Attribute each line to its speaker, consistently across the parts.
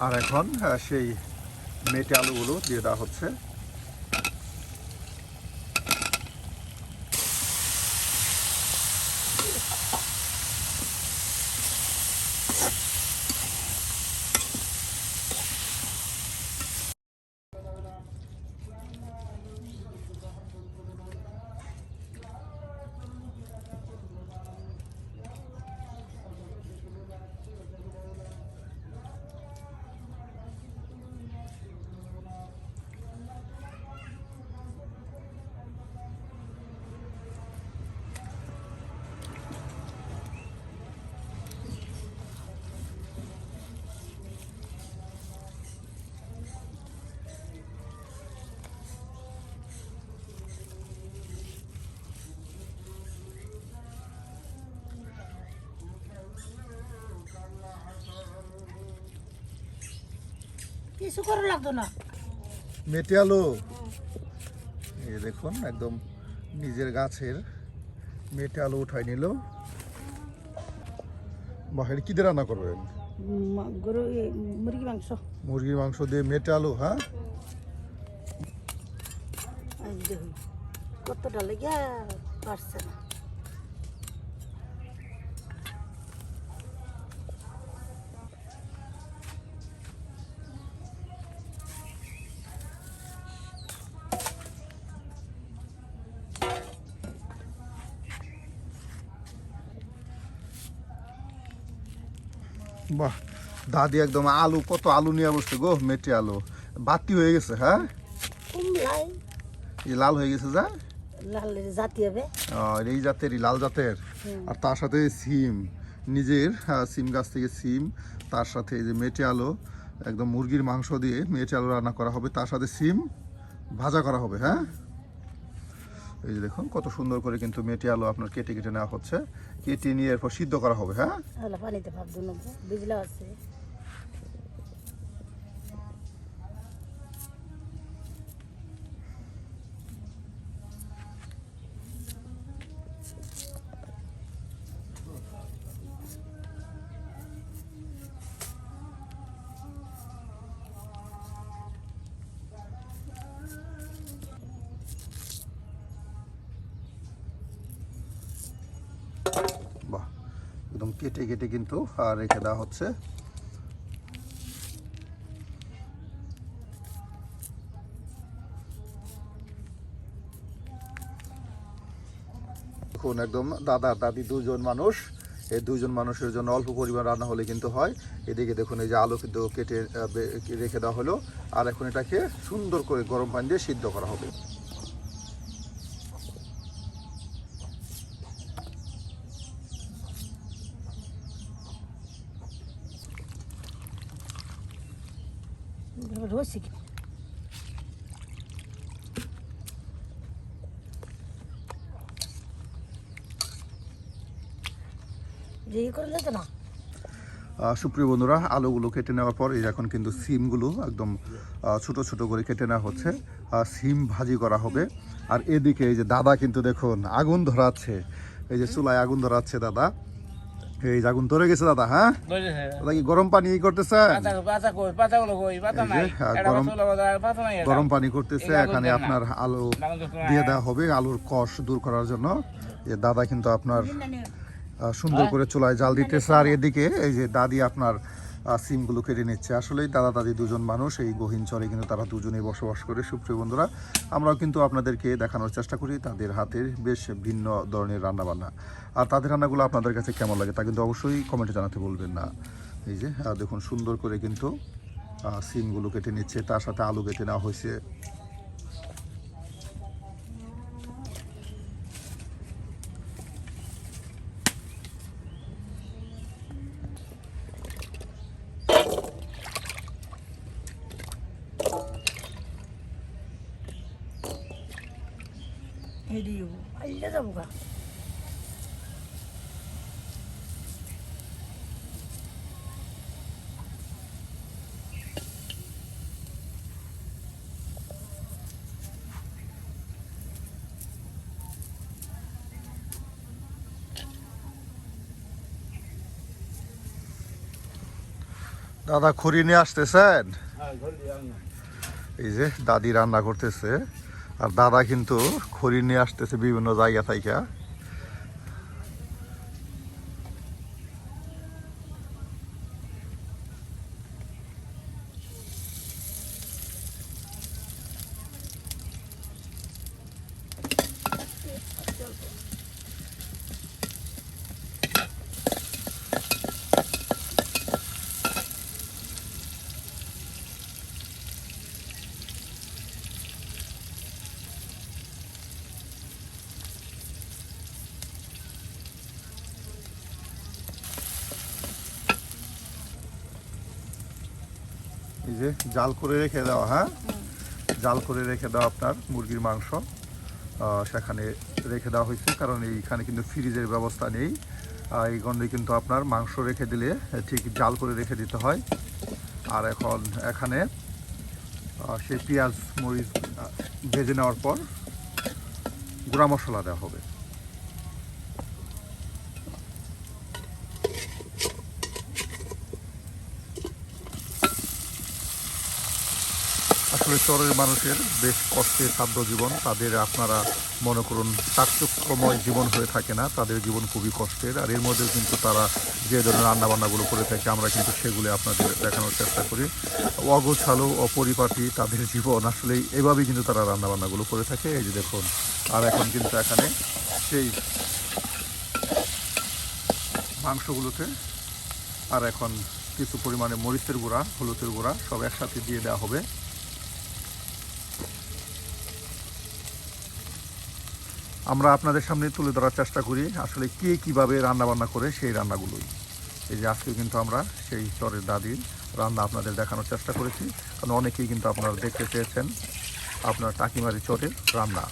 Speaker 1: আর এখন সেই মেটে আলুগুলো দিয়ে দেওয়া হচ্ছে।
Speaker 2: কিছু করা লাগতো না।
Speaker 1: মেটে আলু এই দেখুন একদম নিজের গাছের মেটে আলু উঠাই নিল। বাহিরে কি দিয়ে রান্না করবেন?
Speaker 2: গরু মুরগি মাংস।
Speaker 1: মুরগির মাংস দিয়ে মেটে আলু। হ্যাঁ,
Speaker 2: দেখুন কতটা লেগে পারছে না।
Speaker 1: বাহ, দাদি একদম আলু, কত আলু নিয়ে বসছে গো। মেটে আলু বাতি হয়ে গেছে। হ্যাঁ,
Speaker 2: কুমলাই
Speaker 1: এই লাল হয়ে গেছে যা।
Speaker 2: লাল জাতি হবে।
Speaker 1: এই জাতেরই, লাল জাতের। আর তার সাথে সিম, নিজের সিম গাছ থেকে সিম, তার সাথে এই যে মেটে আলু, একদম মুরগির মাংস দিয়ে মেটে আলু রান্না করা হবে, তার সাথে সিম ভাজা করা হবে। হ্যাঁ, এই যে দেখুন কত সুন্দর করে কিন্তু মেটে আলু আপনার কেটে কেটে নেওয়া হচ্ছে, কেটে নিয়ে এরপর সিদ্ধ করা হবে। হ্যাঁ,
Speaker 2: পানিতে ভাব দুনো বিজলা আছে।
Speaker 1: বাহ, একদম কেটে কেটে কিন্তু রেখে দেওয়া হচ্ছে। দেখুন একদম দাদা দাদি দুজন মানুষ, এই দুজন মানুষের জন্য অল্প পরিমাণ রান্না হলে কিন্তু হয়। এদিকে দেখুন এই যে আলু কিন্তু কেটে রেখে দেওয়া হলো, আর এখন এটাকে সুন্দর করে গরম পানি দিয়ে সিদ্ধ করা হবে।
Speaker 2: রয়েছে কি যে করে যেত না।
Speaker 1: সুপ্রিয় বন্ধুরা, আলুগুলো কেটে নেওয়ার পর এই এখন কিন্তু সিমগুলো একদম ছোট ছোট করে কেটে নেওয়া হচ্ছে, সিম ভাজি করা হবে। আর এদিকে এই যে দাদা কিন্তু দেখুন আগুন ধরাচ্ছে, এই যে চুলায় আগুন ধরাচ্ছে দাদা। এই যে আগুন ধরে গেছে দাদা। হ্যাঁ, দাদা কি গরম পানি করতেছে? গরম পানি করতেছে, এখানে আপনার আলু দিয়ে দেওয়া হবে আলুর কষ দূর করার জন্য। যে দাদা কিন্তু আপনার সুন্দর করে চুলায় জাল দিতেছে, আর এদিকে এই যে দাদি আপনার সিমগুলো কেটে নিচ্ছে। আসলেই দাদা দাদি দুজন মানুষ, এই গহীন চরে কিন্তু তারা দুজনেই বসবাস করে। সুপ্রিয় বন্ধুরা, আমরাও কিন্তু আপনাদেরকে দেখানোর চেষ্টা করি তাদের হাতের বেশ ভিন্ন ধরনের রান্নাবান্না। আর তাদের রান্নাগুলো আপনাদের কাছে কেমন লাগে তা কিন্তু অবশ্যই কমেন্টে জানাতে বলবেন না। এই যে দেখুন সুন্দর করে কিন্তু সিমগুলো কেটে নিচ্ছে, তার সাথে আলু কেটে নেওয়া হয়েছে।
Speaker 2: হেডিও আইলে যাবো গা।
Speaker 1: দাদা খড়ি নিয়ে আসতেছেন? এই যে দাদি রান্না করতেছে, আর দাদা কিন্তু খড়ি নিয়ে আসতেছে বিভিন্ন জায়গা থেকে। এই যে জাল করে রেখে দেওয়া, হ্যাঁ, জাল করে রেখে দেওয়া আপনার মুরগির মাংস সেখানে রেখে দেওয়া হয়েছে, কারণ এইখানে কিন্তু ফ্রিজের ব্যবস্থা নেই। এই গন্ধে কিন্তু আপনার মাংস রেখে দিলে ঠিক জাল করে রেখে দিতে হয়। আর এখন এখানে সেই পেঁয়াজ মরিচ ভেজে নেওয়ার পর গুঁড়া মশলা দেওয়া হবে। আসলে চরের মানুষের বেশ কষ্টের খাদ্য জীবন, তাদের আপনারা মনে করুন চাকচক্যময় জীবন হয়ে থাকে না, তাদের জীবন খুবই কষ্টের। আর এর মধ্যেও কিন্তু তারা যে ধরনের রান্নাবান্নাগুলো করে থাকে আমরা কিন্তু সেগুলো আপনাদের দেখানোর চেষ্টা করি। অগোছালো অপরিপাটি তাদের জীবন, আসলে এভাবেই কিন্তু তারা রান্নাবান্নাগুলো করে থাকে। এই যে দেখুন, আর এখন কিন্তু এখানে সেই মাংসগুলোতে আর এখন কিছু পরিমাণে মরিচের গুঁড়া, হলুদের গুঁড়া সব একসাথে দিয়ে দেওয়া হবে। আমরা আপনাদের সামনে তুলে ধরার চেষ্টা করি আসলে কে কীভাবে রান্নাবান্না করে সেই রান্নাগুলোই। এই যে আজকে কিন্তু আমরা সেই চরের দাদির রান্না আপনাদের দেখানোর চেষ্টা করেছি, কারণ অনেকেই কিন্তু আপনারা দেখতে চেয়েছেন আপনার টাকিমারি চরের রান্না।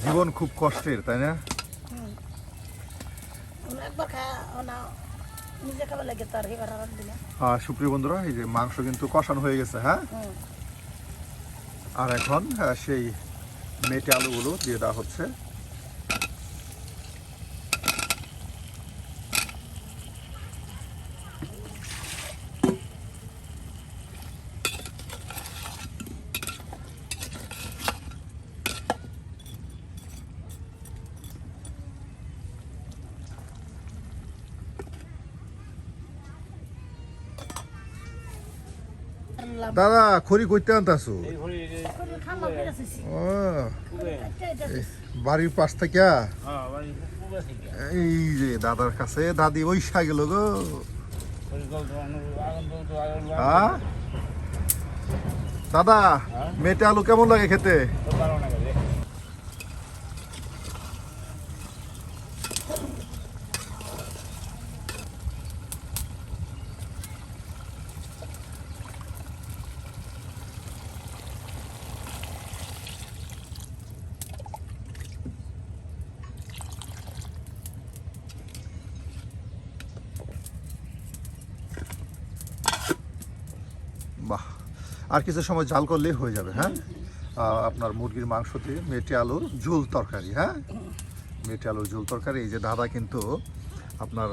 Speaker 1: জীবন খুব কষ্টের, তাই না? সুপ্রিয় বন্ধুরা, এই যে মাংস কিন্তু কষানো হয়ে গেছে, হ্যাঁ, আর এখন সেই মেটে আলুগুলো দিয়ে দেওয়া হচ্ছে। দাদা খড়ি করতে আনতাছো? বাড়ির পাশ থেকে এই যে দাদার কাছে দাদি ওই গেল গো। দাদা মেটে আলু কেমন লাগে খেতে? বাহ, আর কিছু সময় জাল করলেই হয়ে যাবে। হ্যাঁ, আপনার মুরগির মাংস দিয়ে মেটে আলুর ঝোল তরকারি। হ্যাঁ, মেটে আলুর ঝোল তরকারি। এই যে দাদা কিন্তু আপনার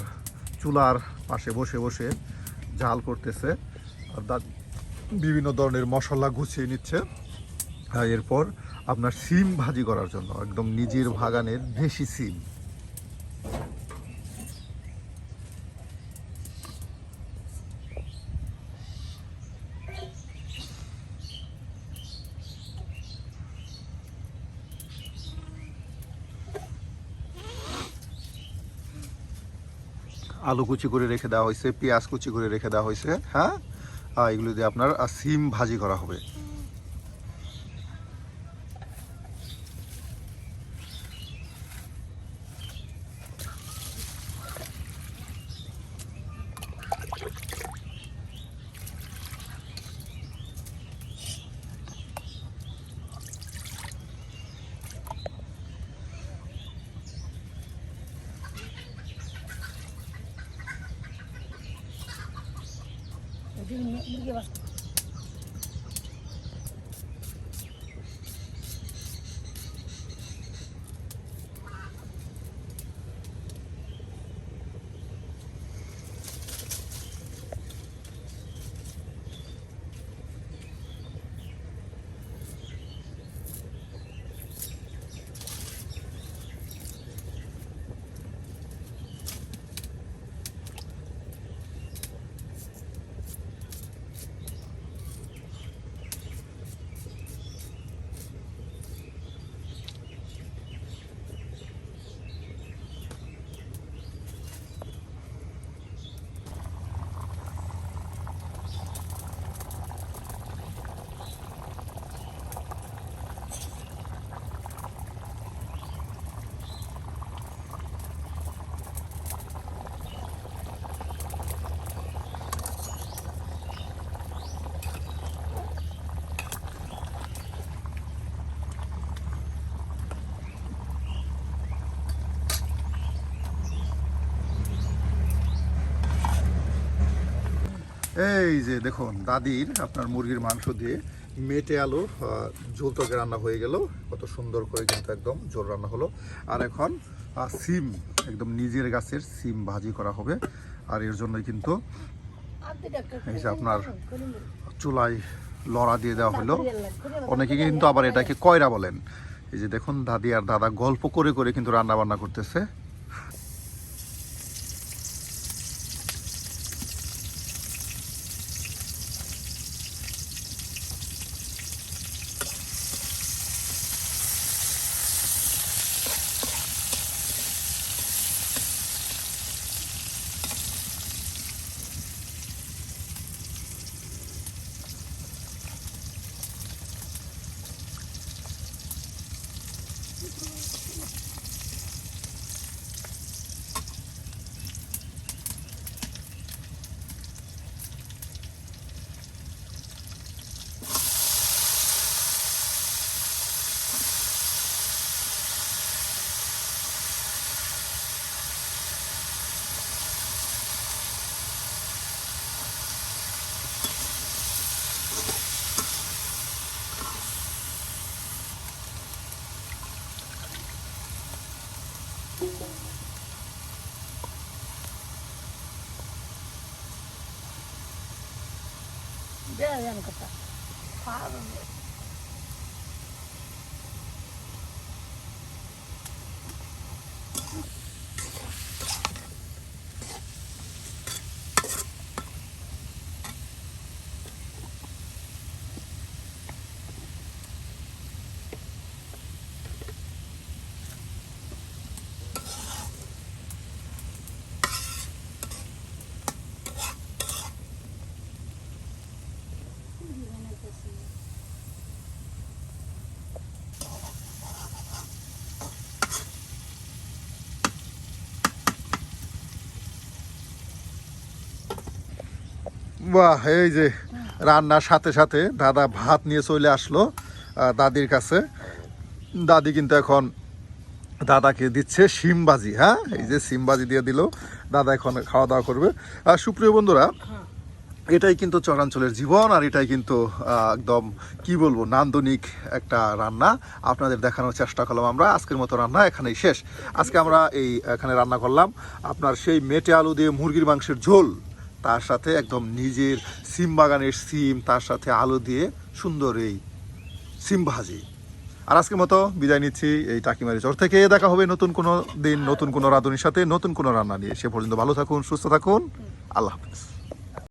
Speaker 1: চুলার পাশে বসে বসে জাল করতেছে, আর বিভিন্ন ধরনের মশলা গুছিয়ে নিচ্ছে। এরপর আপনার সিম ভাজি করার জন্য একদম নিজের বাগানের দেশি সিম। আলু কুচি করে রেখে দেওয়া হয়েছে, পেঁয়াজ কুচি করে রেখে দেওয়া হয়েছে। হ্যাঁ, এগুলো দিয়ে আপনার সিম ভাজি করা হবে।
Speaker 2: মুরগি বাস
Speaker 1: এই যে দেখুন দাদির আপনার মুরগির মাংস দিয়ে মেটে আলুর ঝোল তরকারি রান্না হয়ে গেল। কত সুন্দর করে কিন্তু একদম ঝোল রান্না হলো। আর এখন সিম একদম নিজের গাছের সিম ভাজি করা হবে। আর এর জন্যই কিন্তু এই যে আপনার চুলায় লড়া দিয়ে দেওয়া হলো। অনেকে কিন্তু আবার এটাকে কয়রা বলেন। এই যে দেখুন দাদি আর দাদা গল্প করে করে কিন্তু রান্না বান্না করতেছে।
Speaker 2: দেন কথা
Speaker 1: বাহ, এই যে রান্নার সাথে সাথে দাদা ভাত নিয়ে চলে আসলো দাদির কাছে। দাদি কিন্তু এখন দাদাকে দিচ্ছে শিমবাজি। হ্যাঁ, এই যে শিমবাজি দিয়ে দিল, দাদা এখন খাওয়া দাওয়া করবে। আর সুপ্রিয় বন্ধুরা, এটাই কিন্তু চরাঞ্চলের জীবন। আর এটাই কিন্তু একদম কি বলবো নান্দনিক একটা রান্না আপনাদের দেখানোর চেষ্টা করলাম আমরা। আজকের মতো রান্না এখানেই শেষ। আজকে আমরা এখানে রান্না করলাম আপনার সেই মেটে আলু দিয়ে মুরগির মাংসের ঝোল, তার সাথে একদম নিজের সিম বাগানের সিম, তার সাথে আলু দিয়ে সুন্দর এই সিম ভাজি। আর আজকের মতো বিদায় নিচ্ছি এই টাকিমারি চর থেকে। দেখা হবে নতুন কোনো দিন, নতুন কোনো রাঁধুনির সাথে, নতুন কোনো রান্না নিয়ে। সে পর্যন্ত ভালো থাকুন, সুস্থ থাকুন। আল্লাহ হাফেজ।